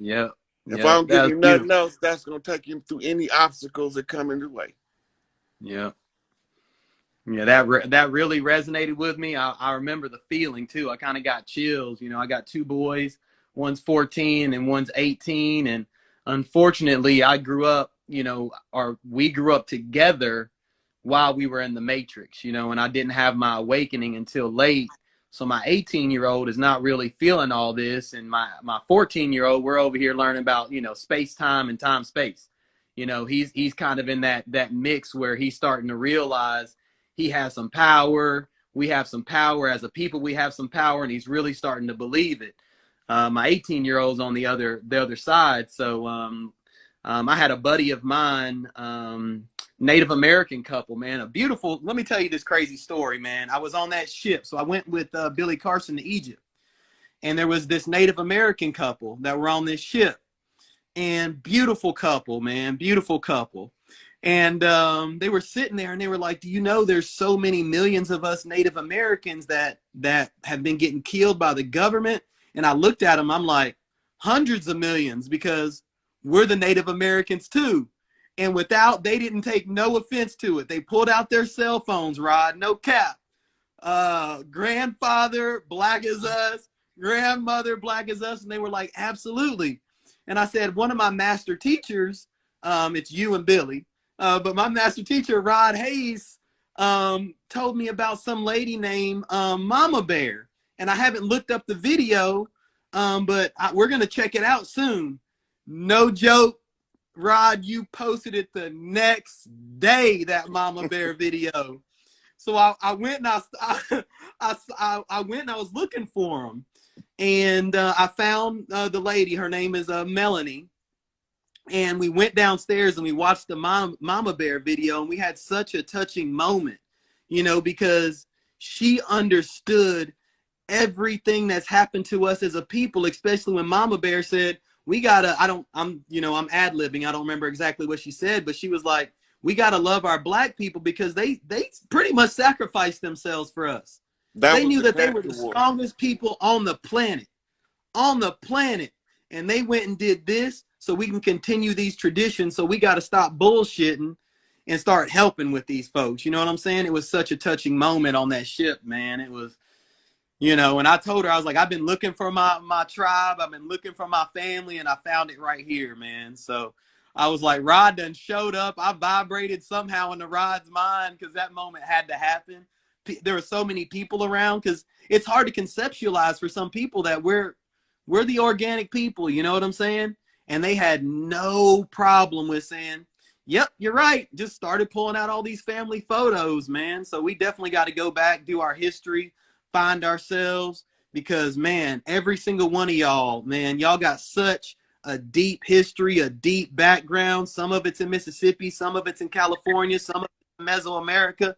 Yeah. If Yeah. I don't give That's you nothing beautiful. else, that's going to take you through any obstacles that come in the way. Yeah. Yeah, that really resonated with me. I remember the feeling too. I kind of got chills. You know, I got two boys. One's 14 and one's 18. And unfortunately, I grew up, you know, or we grew up together while we were in the Matrix, you know, and I didn't have my awakening until late. So my 18-year-old is not really feeling all this. And my 14-year-old, we're over here learning about, you know, space time and time space. You know, he's kind of in that mix where he's starting to realize he has some power. We have some power as a people. We have some power, and he's really starting to believe it. My 18-year-old's on the other side. So I had a buddy of mine, Native American couple, man, a beautiful. Let me tell you this crazy story, man. I was on that ship, so I went with Billy Carson to Egypt, and there was this Native American couple that were on this ship, and beautiful couple, man, beautiful couple. And they were sitting there and they were like, do you know there's so many millions of us Native Americans that have been getting killed by the government? And I looked at them, I'm like, hundreds of millions, because we're the Native Americans too. And they didn't take no offense to it. They pulled out their cell phones, Rod, no cap. Grandfather, black as us, grandmother, black as us. And they were like, absolutely. And I said, one of my master teachers, it's you and Billy, but my master teacher, Rod Hayes, told me about some lady named Mama Bear. And I haven't looked up the video, but we're going to check it out soon. No joke, Rod, you posted it the next day, that Mama Bear video. So I went and I went and I was looking for him. And I found the lady. Her name is Melanie. And we went downstairs and we watched the Mama Bear video, and we had such a touching moment, you know, because she understood everything that's happened to us as a people, especially when Mama Bear said, we gotta, I'm ad-libbing. I don't remember exactly what she said, but she was like, we gotta love our black people because they pretty much sacrificed themselves for us. They knew that they were the strongest people on the planet, and they went and did this so we can continue these traditions. So we got to stop bullshitting and start helping with these folks. You know what I'm saying? It was such a touching moment on that ship, man. It was, you know, and I told her, I was like, I've been looking for my tribe. I've been looking for my family, and I found it right here, man. So I was like, Rod done showed up. I vibrated somehow into Rod's mind because that moment had to happen. There were so many people around, because it's hard to conceptualize for some people that we're the organic people, you know what I'm saying? And they had no problem with saying, yep, you're right. Just started pulling out all these family photos, man. So we definitely got to go back, do our history, find ourselves, because, man, every single one of y'all, man, y'all got such a deep history, a deep background. Some of it's in Mississippi, some of it's in California, some of it's in Mesoamerica.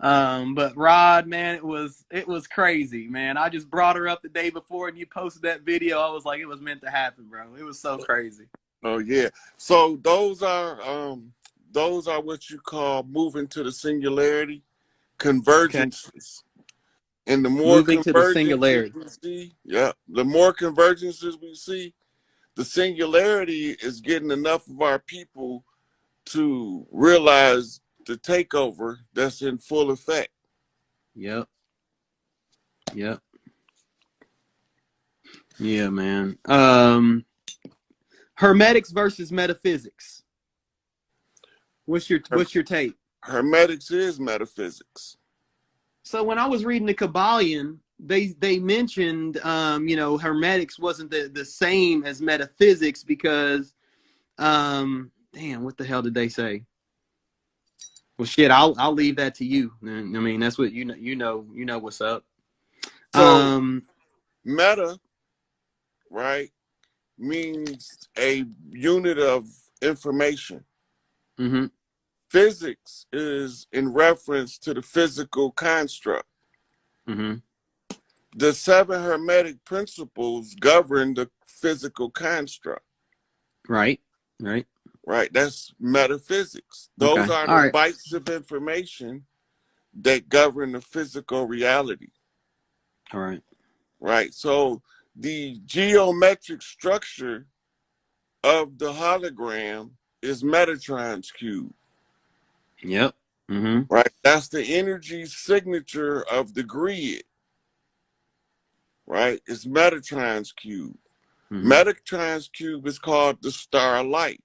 But Rod, man, it was crazy, man. I just brought her up the day before and you posted that video. I was like, it was meant to happen, bro. It was so crazy. Oh yeah. So those are what you call moving to the singularity, convergences. Okay. And the more moving to the singularity we see, yeah, the more convergences we see, the singularity is getting enough of our people to realize the takeover that's in full effect. Yep. Yep. Yeah, man. Hermetics versus metaphysics. What's your take? Hermetics is metaphysics. So when I was reading the Kabbalion, they mentioned you know, Hermetics wasn't the same as metaphysics because damn, what the hell did they say? Well, shit, I'll leave that to you. I mean, that's what you know what's up. So, meta, right, means a unit of information. Mm-hmm. Physics is in reference to the physical construct. Mm-hmm. The 7 Hermetic principles govern the physical construct. Right. Right. Right, that's metaphysics. Those are the bytes of information that govern the physical reality. All right. Right, so the geometric structure of the hologram is Metatron's cube. Yep. Mm-hmm. Right? That's the energy signature of the grid. Right? It's Metatron's cube. Mm-hmm. Metatron's cube is called the star of life.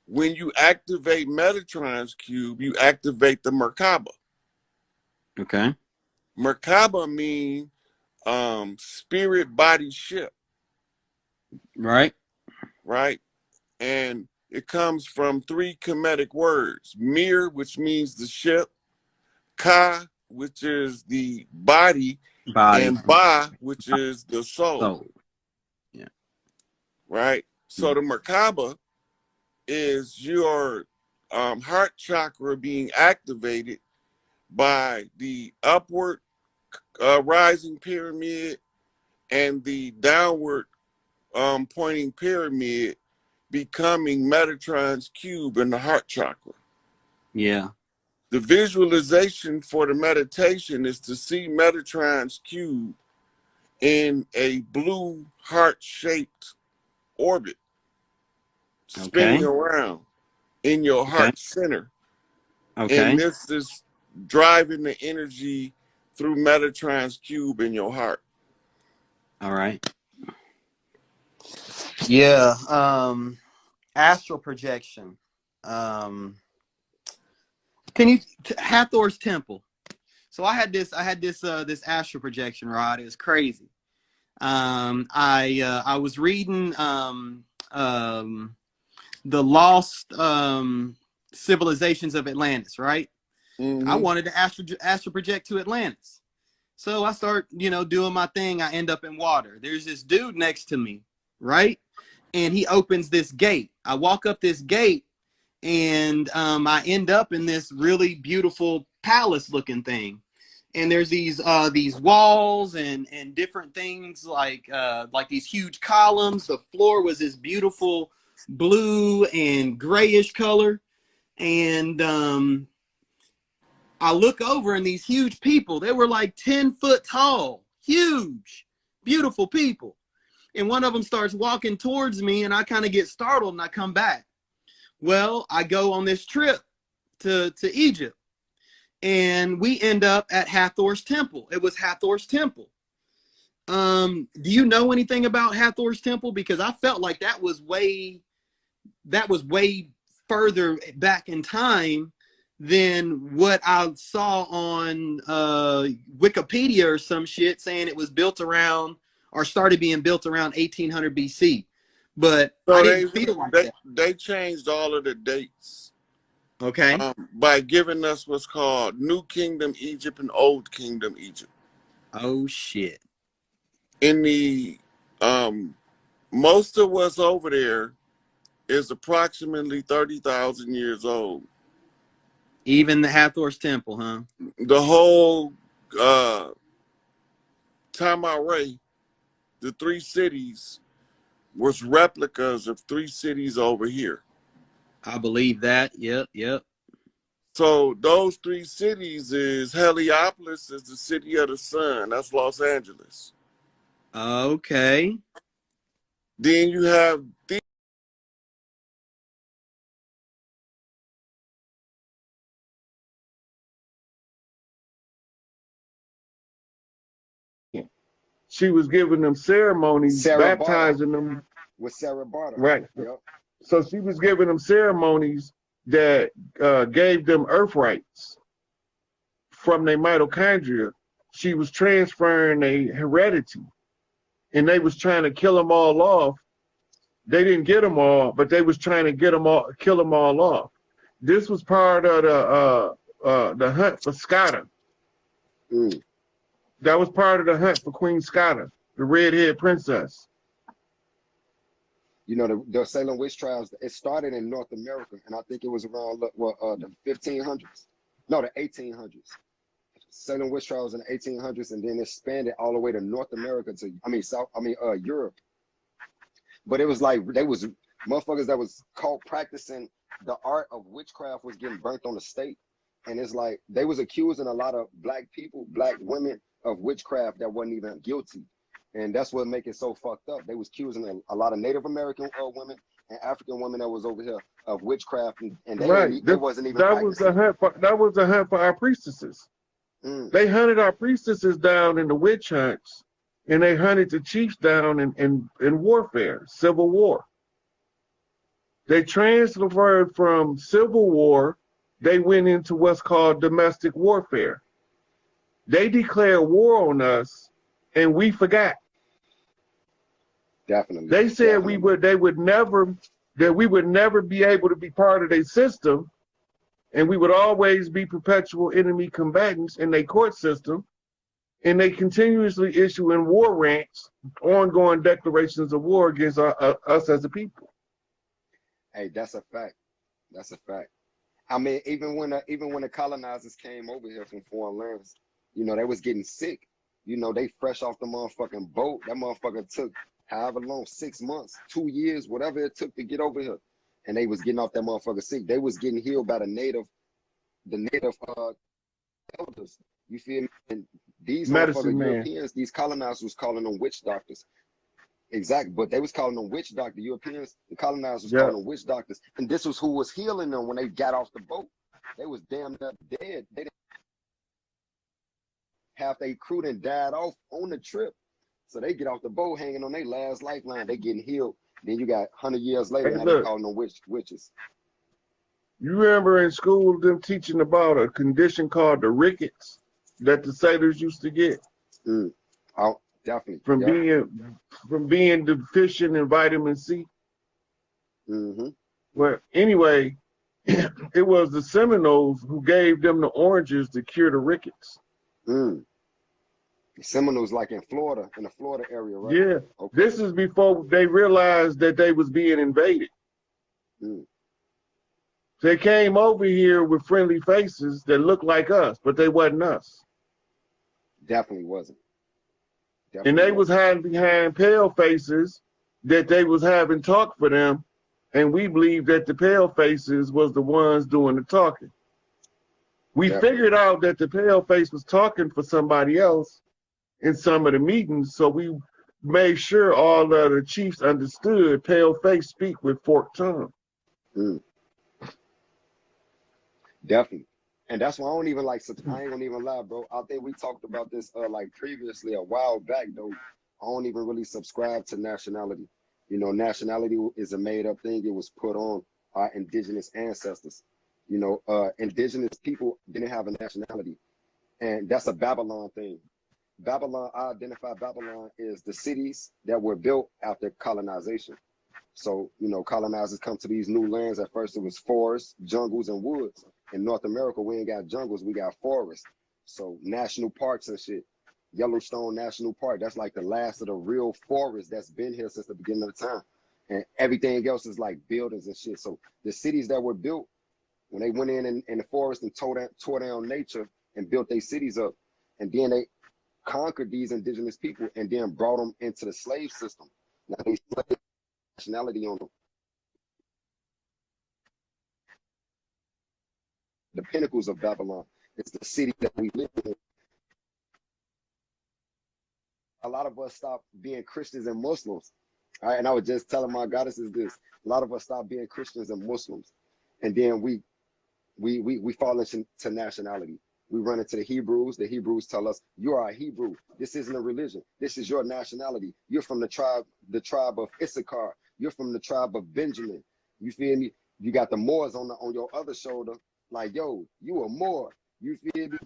When you activate Metatron's cube, you activate the Merkaba. Okay. Merkaba means spirit, body, ship. Right. Right? And it comes from 3 Kemetic words. Mir, which means the ship. Ka, which is the body. And Ba, which is the soul. Yeah. Right? So the Merkaba is your heart chakra being activated by the upward rising pyramid and the downward pointing pyramid becoming Metatron's cube in the heart chakra. Yeah. The visualization for the meditation is to see Metatron's cube in a blue heart-shaped orbit, spinning around in your heart center. Okay. And this is driving the energy through Metatron's cube in your heart. All right. Yeah. Astral projection. Can you Hathor's temple? So I had this this astral projection, right? It was crazy. I was reading the lost civilizations of Atlantis, right? Mm-hmm. I wanted to astral project to Atlantis. So I start, doing my thing. I end up in water. There's this dude next to me, right? And he opens this gate. I walk up this gate, and I end up in this really beautiful palace-looking thing. And there's these walls and different things like these huge columns. The floor was this beautiful blue and grayish color, and I look over, and these huge people, they were like 10 foot tall, huge, beautiful people. And one of them starts walking towards me, and I kind of get startled, and I come back. Well, I go on this trip to Egypt, and we end up at Hathor's temple. It was Hathor's temple. Do you know anything about Hathor's temple? Because I felt like that was way further back in time than what I saw on Wikipedia or some shit saying it was built around or started being built around 1800 BC. But so I didn't feel like that. They changed all of the dates. Okay. By giving us what's called New Kingdom Egypt and Old Kingdom Egypt. Oh shit. In the most of what's over there is approximately 30,000 years old. Even the Hathor's temple, huh? The whole Tamaray, the 3 cities, was replicas of 3 cities over here. I believe that. Yep. So those 3 cities is Heliopolis is the city of the sun. That's Los Angeles. Okay. Then you have she was giving them ceremonies, baptizing them with Sarah Barter. Right. Yep. So she was giving them ceremonies that gave them earth rights from their mitochondria. She was transferring their heredity, and they was trying to kill them all off. They didn't get them all, but they was trying to kill them all off. This was part of the hunt for Scotta. That was part of the hunt for Queen Scotta, the red-haired princess. You know, the Salem witch trials, it started in North America, and I think it was around the 1500s. No, the 1800s. Salem witch trials in the 1800s, and then expanded all the way to North America to, Europe. But it was like, they was motherfuckers that was caught practicing the art of witchcraft was getting burnt on the stake. And it's like, they was accusing a lot of black people, black women of witchcraft that wasn't even guilty. And that's what make it so fucked up. They was accusing a lot of Native American women and African women that was over here of witchcraft, and they wasn't even practicing. That was the hunt for our priestesses. They hunted our priestesses down in the witch hunts, and they hunted the chiefs down in warfare, civil war. They transferred from civil war, they went into what's called domestic warfare. They declared war on us, and we forgot. Definitely. They said we would never be able to be part of their system, and we would always be perpetual enemy combatants in their court system, and they continuously issuing war rants, ongoing declarations of war against us as a people. Hey, that's a fact. That's a fact. I mean, even when the colonizers came over here from foreign lands, you know, they was getting sick. You know, they fresh off the motherfucking boat. That motherfucker took however long, 6 months, 2 years, whatever it took to get over here. And they was getting off that motherfucker sick. They was getting healed by the native elders. You feel me? And these motherfucking Europeans, these colonizers was calling them witch doctors. Exactly, but they was calling them witch doctors. Europeans, the colonizers was calling them witch doctors. And this was who was healing them when they got off the boat. They was damn near dead. They didn't half their crew done died off on the trip. So they get off the boat hanging on their last lifeline. They getting healed. Then you got 100 years later, now they calling them witches. You remember in school them teaching about a condition called the rickets that the sailors used to get? Oh, definitely. From being deficient in vitamin C. Well, anyway, it was the Seminoles who gave them the oranges to cure the rickets. The Seminoles, like in Florida, in the Florida area, right? Yeah. Okay. This is before they realized that they was being invaded. They came over here with friendly faces that looked like us, but they wasn't us. Definitely wasn't. And they was hiding behind pale faces that they was having talk for them, and we believed that the pale faces was the ones doing the talking. We figured out that the pale face was talking for somebody else in some of the meetings, so we made sure all of the chiefs understood pale face speak with forked tongue. Definitely. And that's why I don't even like, I ain't gonna even lie, bro. I think we talked about this like previously a while back, though. I don't even really subscribe to nationality. You know, nationality is a made up thing. It was put on our indigenous ancestors. You know, indigenous people didn't have a nationality. And that's a Babylon thing. Babylon, I identify Babylon as the cities that were built after colonization. So, you know, colonizers come to these new lands. At first, it was forests, jungles, and woods. In North America, we ain't got jungles, we got forests. So, national parks and shit. Yellowstone National Park, that's like the last of the real forest that's been here since the beginning of the time. And everything else is like buildings and shit. So, the cities that were built, when they went in the forest and tore down nature and built their cities up, and then they conquered these indigenous people and then brought them into the slave system. Now, they slave nationality on them. The pinnacles of Babylon. It's the city that we live in. A lot of us stopped being Christians and Muslims. All right, and I was just telling my goddesses this. A lot of us stopped being Christians and Muslims. And then we fall into nationality. We run into the Hebrews. The Hebrews tell us, you are a Hebrew. This isn't a religion. This is your nationality. You're from the tribe of Issachar. You're from the tribe of Benjamin. You feel me? You got the Moors on your other shoulder. Like, yo, you a Moor. You feel me?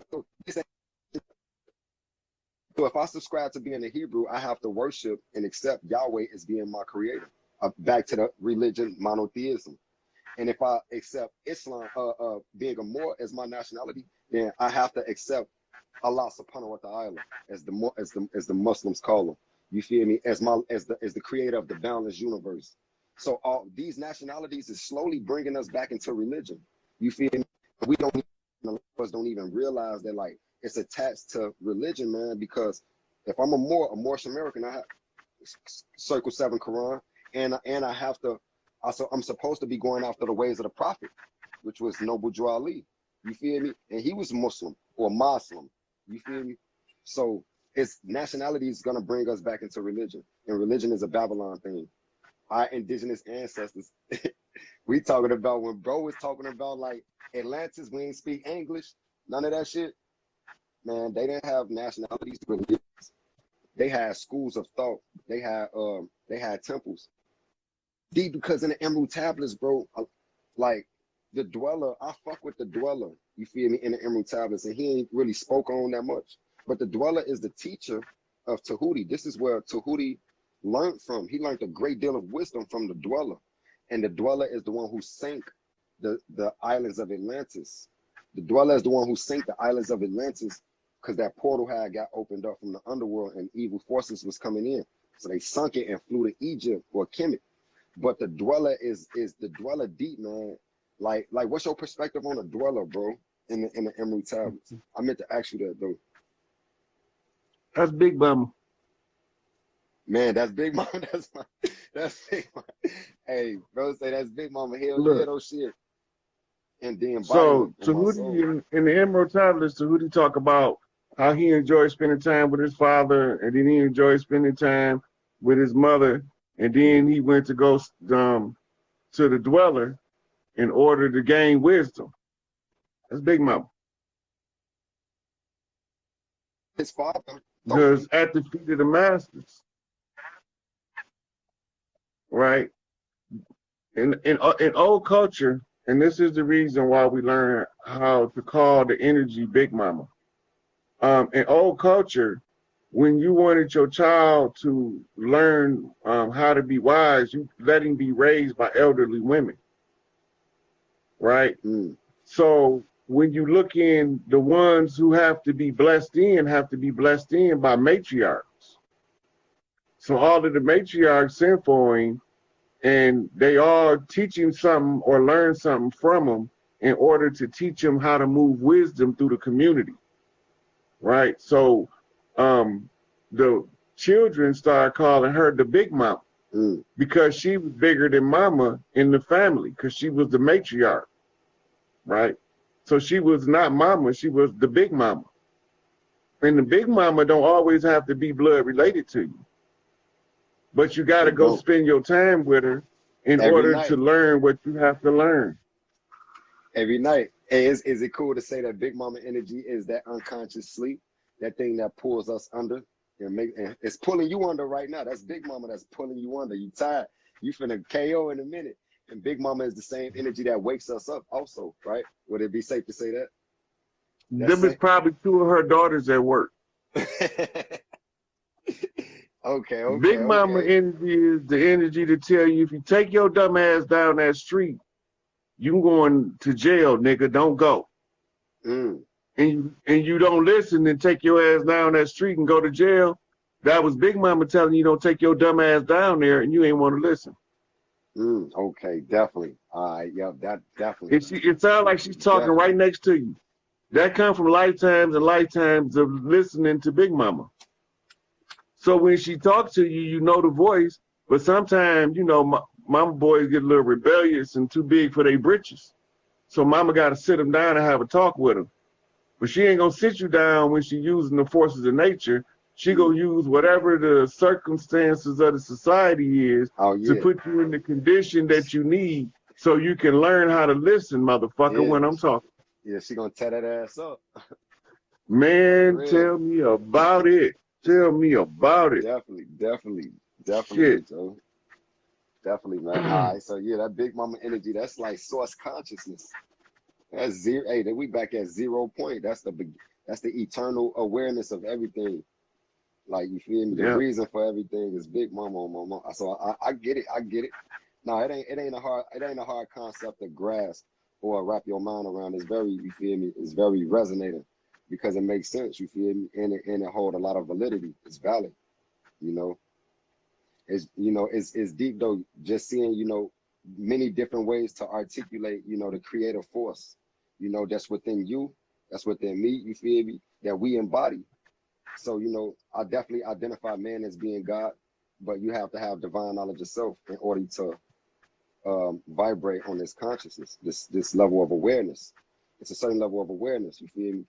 So if I subscribe to being a Hebrew, I have to worship and accept Yahweh as being my creator. Back to the religion monotheism. And if I accept Islam, being a Moor as my nationality, then I have to accept Allah subhanahu wa ta'ala as the Muslims call him. You feel me? As the creator of the boundless universe. So all these nationalities is slowly bringing us back into religion. You feel me? A lot of us don't even realize that, like, it's attached to religion, man. Because if I'm a Moorish American, I have Circle 7 Quran, and I have to. Also, I'm supposed to be going after the ways of the Prophet, which was Noble Drew Ali. You feel me? And he was Muslim or Muslim. You feel me? So it's nationality is gonna bring us back into religion, and religion is a Babylon thing. Our indigenous ancestors, we talking about when bro was talking about like Atlantis, we ain't speak English, none of that shit. Man, they didn't have nationalities, religions. They had schools of thought. They had temples. Deep, because in the Emerald Tablets, bro, like the Dweller, I fuck with the Dweller, you feel me, in the Emerald Tablets, and he ain't really spoke on that much. But the Dweller is the teacher of Tahuti. This is where Tahuti learned from. He learned a great deal of wisdom from the Dweller. And the Dweller is the one who sank the islands of Atlantis. The Dweller is the one who sank the islands of Atlantis because that portal had got opened up from the underworld and evil forces was coming in. So they sunk it and flew to Egypt or Kemet. But the Dweller is the Dweller deep, man. Like what's your perspective on the Dweller, bro, in the Emerald Tablets? I meant to ask you that though. That's Big Mama. Man, that's Big Mama. That's Big Mama. Hey, bro, say that's Big Mama. Hell yeah, those shit. And then so Tahuti in the Emerald Tablets, Tahuti talk about how he enjoyed spending time with his father, and then he enjoyed spending time with his mother, and then he went to go to the Dweller in order to gain wisdom. That's Big Mama. His father. Because at the feet of the masters, right? In old culture, and this is the reason why we learn how to call the energy Big Mama. In old culture, when you wanted your child to learn how to be wise, you let him be raised by elderly women, right? So when you look in, the ones who have to be blessed in by matriarchs. So all of the matriarchs sent for him, and they are teaching something or learn something from him in order to teach him how to move wisdom through the community, right? So the children started calling her the Big Mama because she was bigger than Mama in the family because she was the matriarch, right? So she was not Mama, she was the Big Mama. And the Big Mama don't always have to be blood related to you. But you got to go spend your time with her in order to learn what you have to learn. Every night. Hey, is it cool to say that Big Mama energy is that unconscious sleep, that thing that pulls us under and it's pulling you under right now? That's Big Mama that's pulling you under. You tired. You finna KO in a minute. And Big Mama is the same energy that wakes us up also, right? Would it be safe to say that? There was probably 2 of her daughters at work. Okay. Big Mama energy is the energy to tell you, if you take your dumb ass down that street, you going to jail, nigga. Don't go. And you don't listen and take your ass down that street and go to jail. That was Big Mama telling you don't take your dumb ass down there, and you ain't want to listen. Okay, definitely. All right, yeah, that definitely. It sounds like she's talking right next to you. That comes from lifetimes and lifetimes of listening to Big Mama. So when she talks to you, you know the voice, but sometimes, you know, mama boys get a little rebellious and too big for their britches. So mama got to sit them down and have a talk with them. But she ain't going to sit you down when she using the forces of nature. She going to use whatever the circumstances of the society is to put you in the condition that you need so you can learn how to listen, motherfucker, when I'm talking. Yeah, she going to tear that ass up. Man, tell me about it. Tell me about it. Definitely, Shit. Joe. Definitely, man. All right, so yeah, that Big Mama energy, that's like source consciousness. That's zero. Hey, then we back at 0 point. That's the eternal awareness of everything. Like, you feel me? The reason for everything is Big Mama. So I get it. No, it ain't a hard concept to grasp or wrap your mind around. It's very, you feel me? It's very resonating because it makes sense. You feel me? And it hold a lot of validity. It's valid. You know. It's deep though. Just seeing, you know, many different ways to articulate, you know, the creative force, you know, that's within you, that's within me. You feel me? That we embody. So, you know, I definitely identify man as being God, but you have to have divine knowledge of self in order to vibrate on this consciousness, this level of awareness. It's a certain level of awareness. You feel me?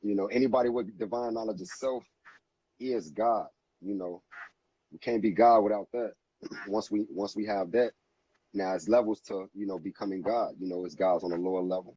You know, anybody with divine knowledge of self is God. You know, we can't be God without that. Once we have that, now it's levels to, you know, becoming God. You know, it's God's on a lower level.